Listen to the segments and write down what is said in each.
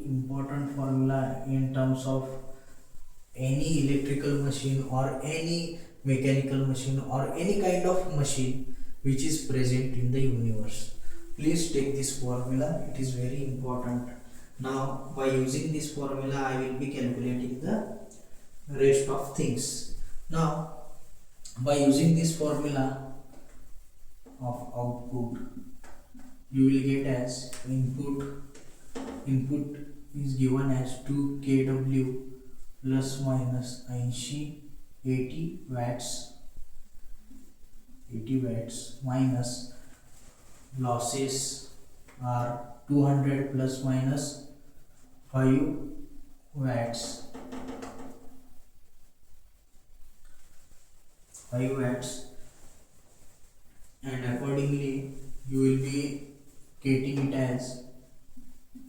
important formula in terms of any electrical machine or any mechanical machine or any kind of machine which is present in the universe. Please take this formula, it is very important. Now by using this formula I will be calculating the rest of things. Now by using this formula of output, you will get as input is given as 2 kW plus minus 80 watts minus losses are 200 plus minus 5 watts and accordingly you will be getting it as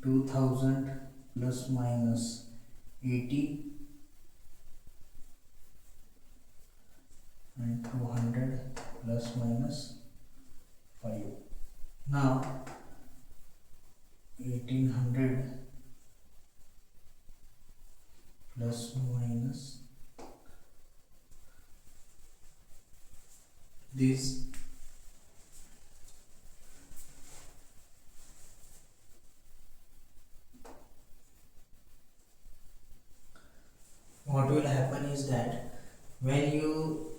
2000 plus minus 80 and 200 plus minus 5. Now 1800 plus minus this what will happen is that when you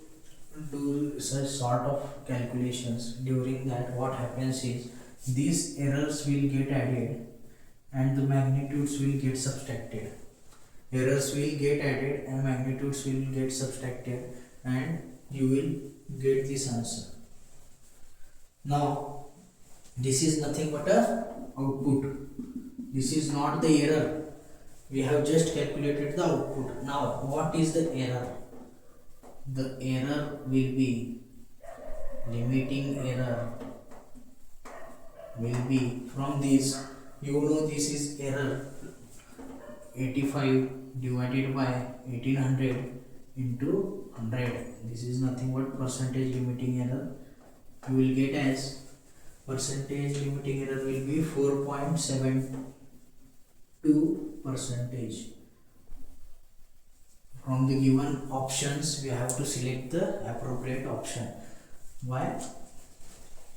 do such sort of calculations, during that what happens is these errors will get added and the magnitudes will get subtracted. Errors will get added and magnitudes will get subtracted and you will get this answer. Now this is nothing but a output. This is not the error. We have just calculated the output. Now what is the error? The error will be limiting error will be from this, you know, this is error 85 divided by 1800 into 100. This is nothing but percentage limiting error. You will get as percentage limiting error will be 4.72%. From the given options we have to select the appropriate option by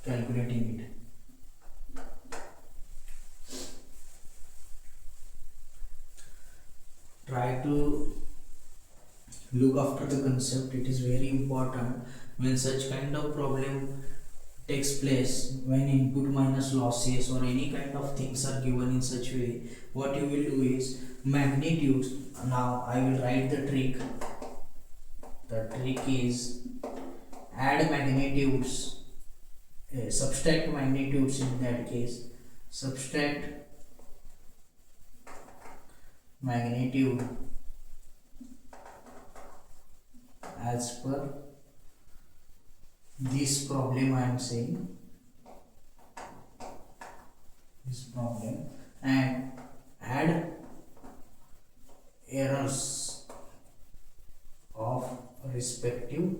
calculating it. Try to look after the concept, it is very important when such kind of problem takes place, when input minus losses or any kind of things are given in such way. What you will do is magnitudes. Now I will write the trick. The trick is add magnitudes, subtract magnitudes in that case. Subtract magnitude as per this problem I am saying, this problem, and add errors of respective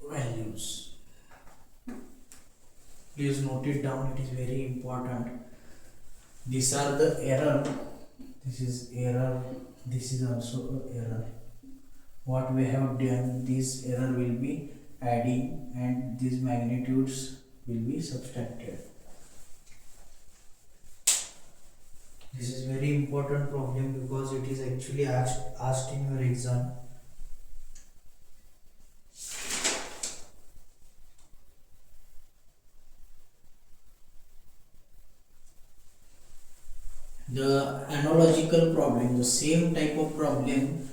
values. Please note it down, it is very important. These are the error, this is error, this is also error. What we have done, this error will be adding and these magnitudes will be subtracted. This is very important problem because it is actually asked in your exam. The analogical problem, the same type of problem,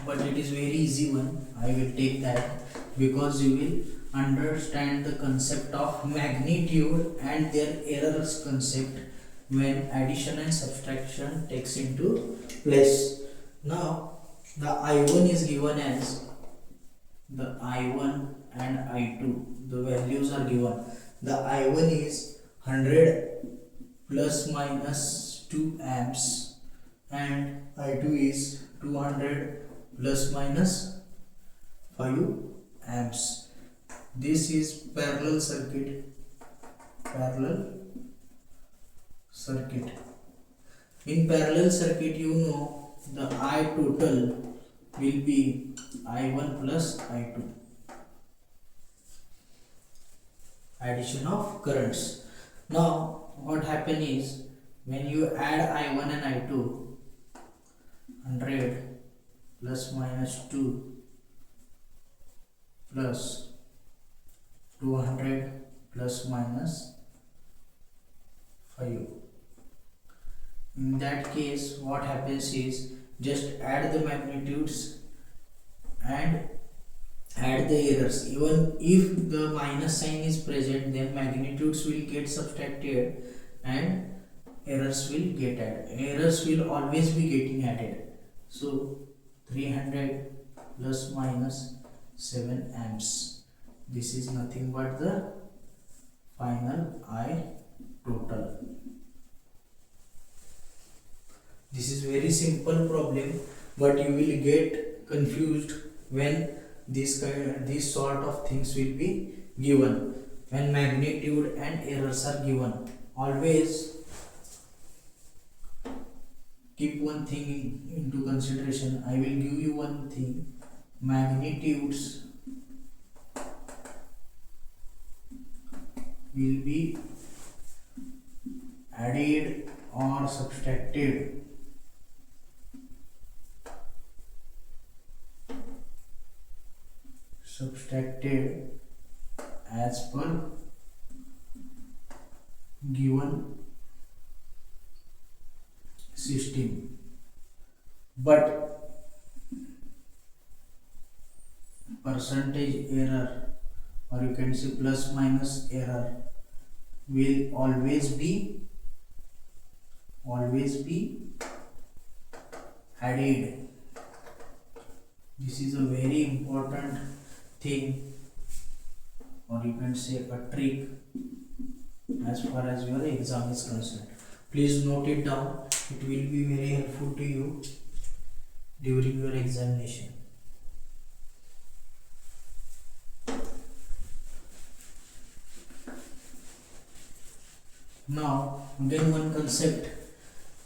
but it is very easy one. I will take that because you will understand the concept of magnitude and their errors concept when addition and subtraction takes into place. Now the I1 is given as the I1 and I2, the values are given. The I1 is 100 plus minus 2 amps and I2 is 200 plus minus 5 amps. This is parallel circuit parallel circuit. In parallel circuit, you know the I total will be I1 plus I2. Addition of currents. Now what happen is, when you add I1 and I2, 100 plus minus 2 plus 200 plus minus 5. In that case, what happens is, just add the magnitudes and add the errors. Even if the minus sign is present, then magnitudes will get subtracted and errors will get added. Errors will always be getting added. So 300 plus minus 7 amps. This is nothing but the final I total. This is very simple problem, but you will get confused when these sort of things will be given. When magnitude and errors are given, always keep one thing into consideration. I will give you one thing: magnitudes will be added or subtracted as per given system, but percentage error, or you can say plus minus error, will always be added. This is a very important thing, or you can say a trick, as far as your exam is concerned. Please note it down. It will be very helpful to you during your examination. Now again, one concept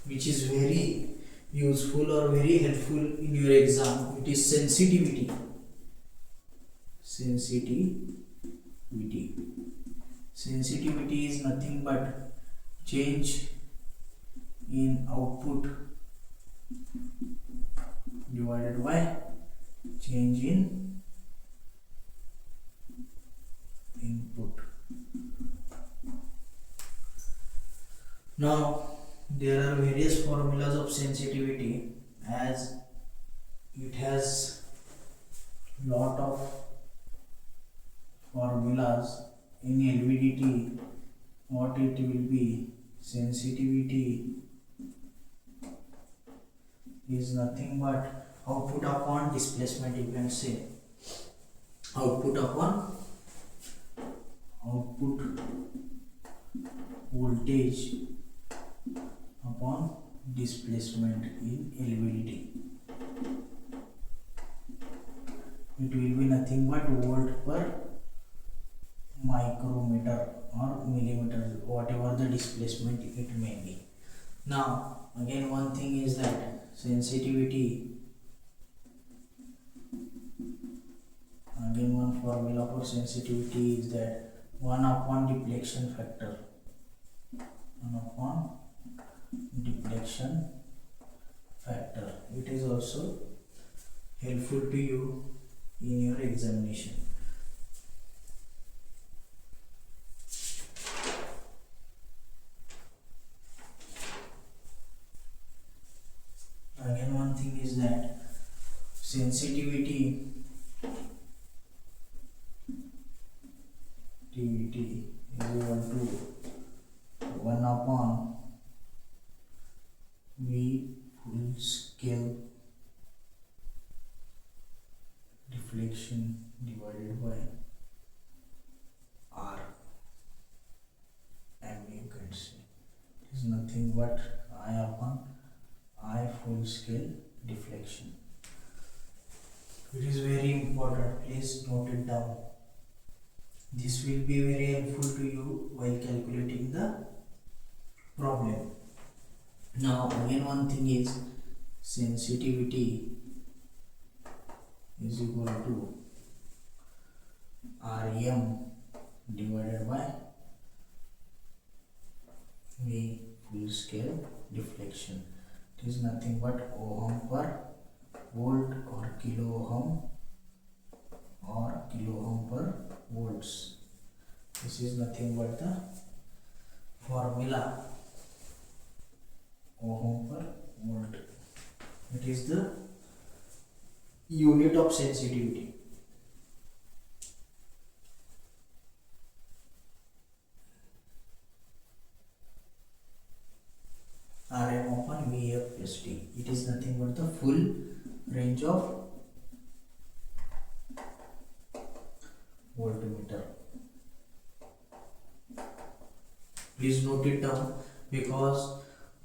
which is very useful or very helpful in your exam, it is sensitivity. Sensitivity is nothing but change in output divided by change in input. Now there are various formulas of sensitivity, as it has lot of formulas. In LVDT, what it will be, sensitivity is nothing but output upon displacement. You can say output upon output voltage upon displacement in LVDT. It will be nothing but volt per micrometer or millimeter, whatever the displacement it may be. Now again, one thing is that sensitivity, again one formula for sensitivity is that 1 upon deflection factor. 1 upon deflection factor. It is also helpful to you in your examination. Again, one thing is that sensitivity is equal to 1 upon V full scale deflection divided by R M, you can say. It is nothing but I upon I full scale deflection. It is very important, please note it down. This will be very helpful to you while calculating the problem. Now again one thing is sensitivity is equal to Rm divided by V full scale deflection. It is nothing but ohm per volt or kilo ohm per volts. This is nothing but the formula, ohm per volt. It is the unit of sensitivity. Rm upon Vf plus T. It is nothing but the full range of voltmeter. Please note it down, because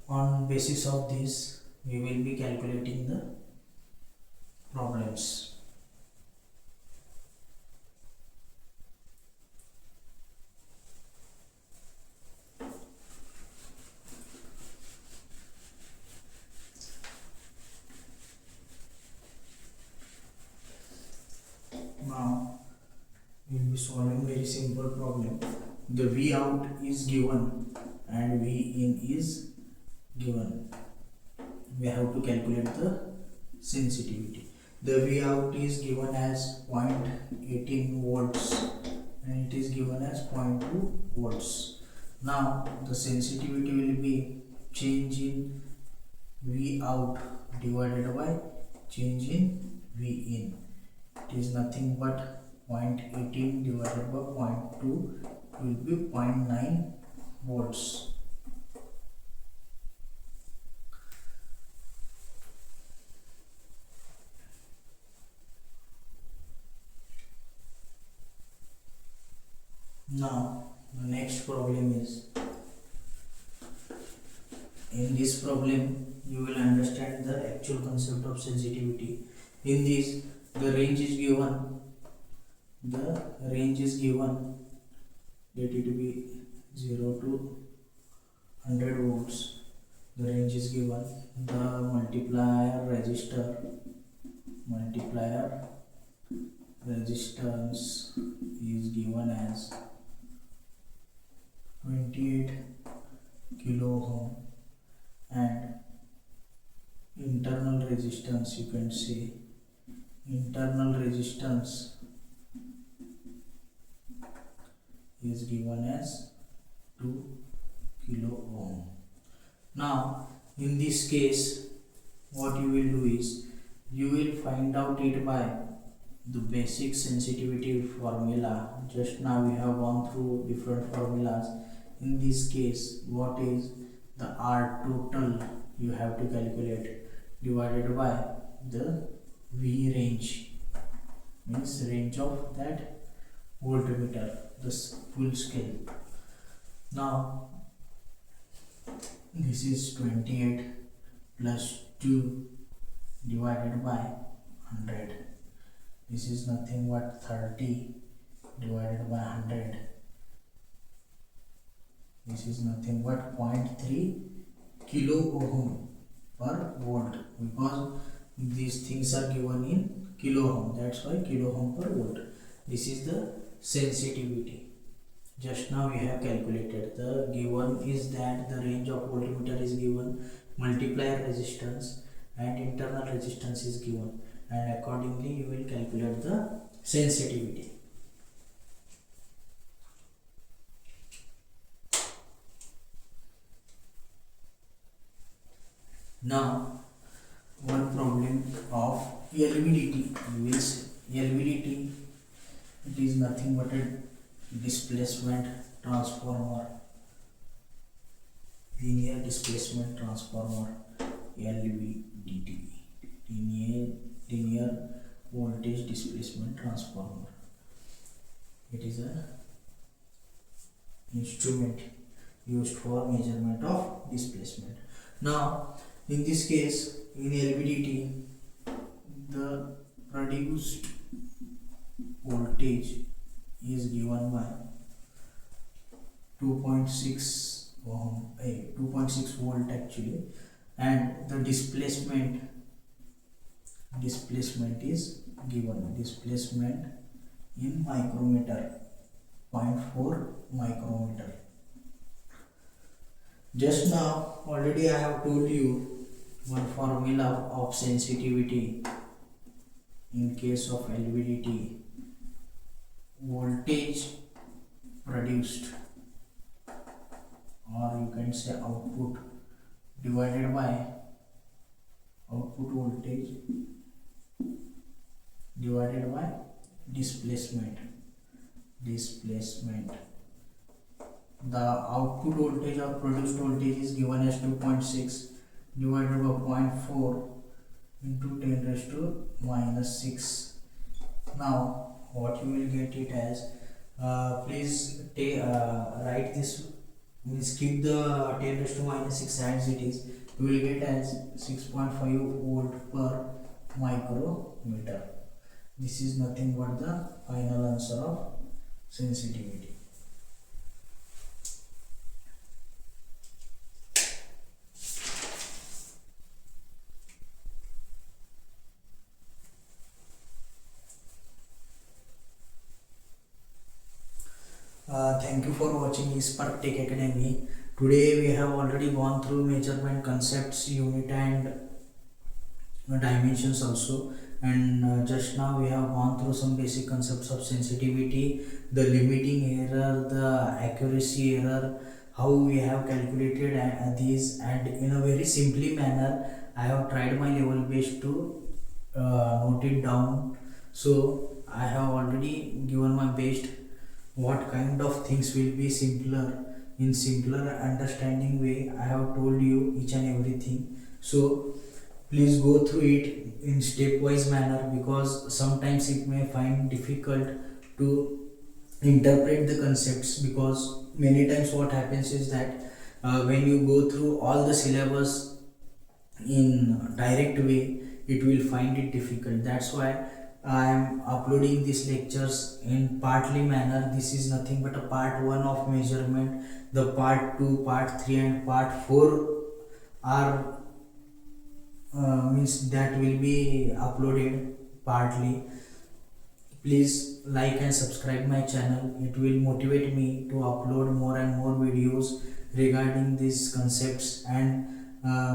on basis of this we will be calculating the problems. Now we will be solving very simple problem. The V out is given and V in is given. We have to calculate the sensitivity. The V out is given as 0.18 volts and it is given as 0.2 volts. Now the sensitivity will be change in V out divided by change in V in. It is nothing but 0.18 divided by 0.2 will be 0.9 volts. Now the next problem is, in this problem you will understand the actual concept of sensitivity. In this, the range is given, let it be 0 to 100 volts. The range is given. The multiplier resistance is given as 28 kilo ohm, and internal resistance, you can say internal resistance is given as 2 kilo ohm. Now in this case what you will do is, you will find out it by the basic sensitivity formula. Just now we have gone through different formulas. In this case, what is the R total you have to calculate divided by the V range, means range of that voltmeter, the full scale. Now this is 28 plus 2 divided by 100. This is nothing but 30 divided by 100. This is nothing but 0.3 kilo ohm per volt, because these things are given in kilo ohm, that's why kilo ohm per volt. This is the sensitivity. Just now we have calculated. The given is that the range of voltmeter is given, multiplier resistance and internal resistance is given, and accordingly you will calculate the sensitivity. Now one problem of LVDT. You will see LVDT, it is nothing but a displacement transformer, linear displacement transformer, LVDT, linear voltage displacement transformer. It is a instrument used for measurement of displacement. Now in this case, in LVDT, the produced voltage is given by 2.6 ohm, 2.6 volt actually, and the displacement is given, displacement in micrometer, 0.4 micrometer. Just now already I have told you one formula of sensitivity in case of LVDT. Voltage produced, or you can say output, divided by output voltage divided by displacement. The output voltage or produced voltage is given as 2.6 divided by 0.4 into 10 raised to minus 6. Now what you will get it as, please write this, means keep the 10 raised to minus 6 as it is. You will get as 6.5 volt per micrometer. This is nothing but the final answer of sensitivity. Thank you for watching Spark Tech Academy. Today we have already gone through measurement concepts, unit and dimensions also, and just now we have gone through some basic concepts of sensitivity, the limiting error, the accuracy error, how we have calculated these, and in a very simply manner I have tried my level best to note it down. So I have already given my best what kind of things will be simpler, in simpler understanding way. I have told you each and everything, so please go through it in stepwise manner, because sometimes it may find difficult to interpret the concepts, because many times what happens is that when you go through all the syllabus in direct way, it will find it difficult. That's why I am uploading these lectures in partly manner. This is nothing but a part 1 of measurement. The part 2, part 3 and part 4 are means that will be uploaded partly. Please like and subscribe my channel. It will motivate me to upload more and more videos regarding these concepts and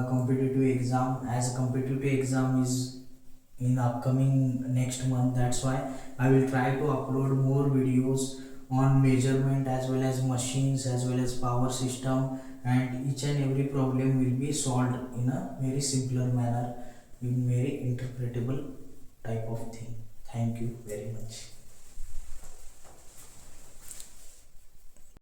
competitive exam, as competitive exam is in upcoming next month. That's why I will try to upload more videos on measurement as well as machines as well as power system, and each and every problem will be solved in a very simpler manner, in very interpretable type of thing. Thank you very much.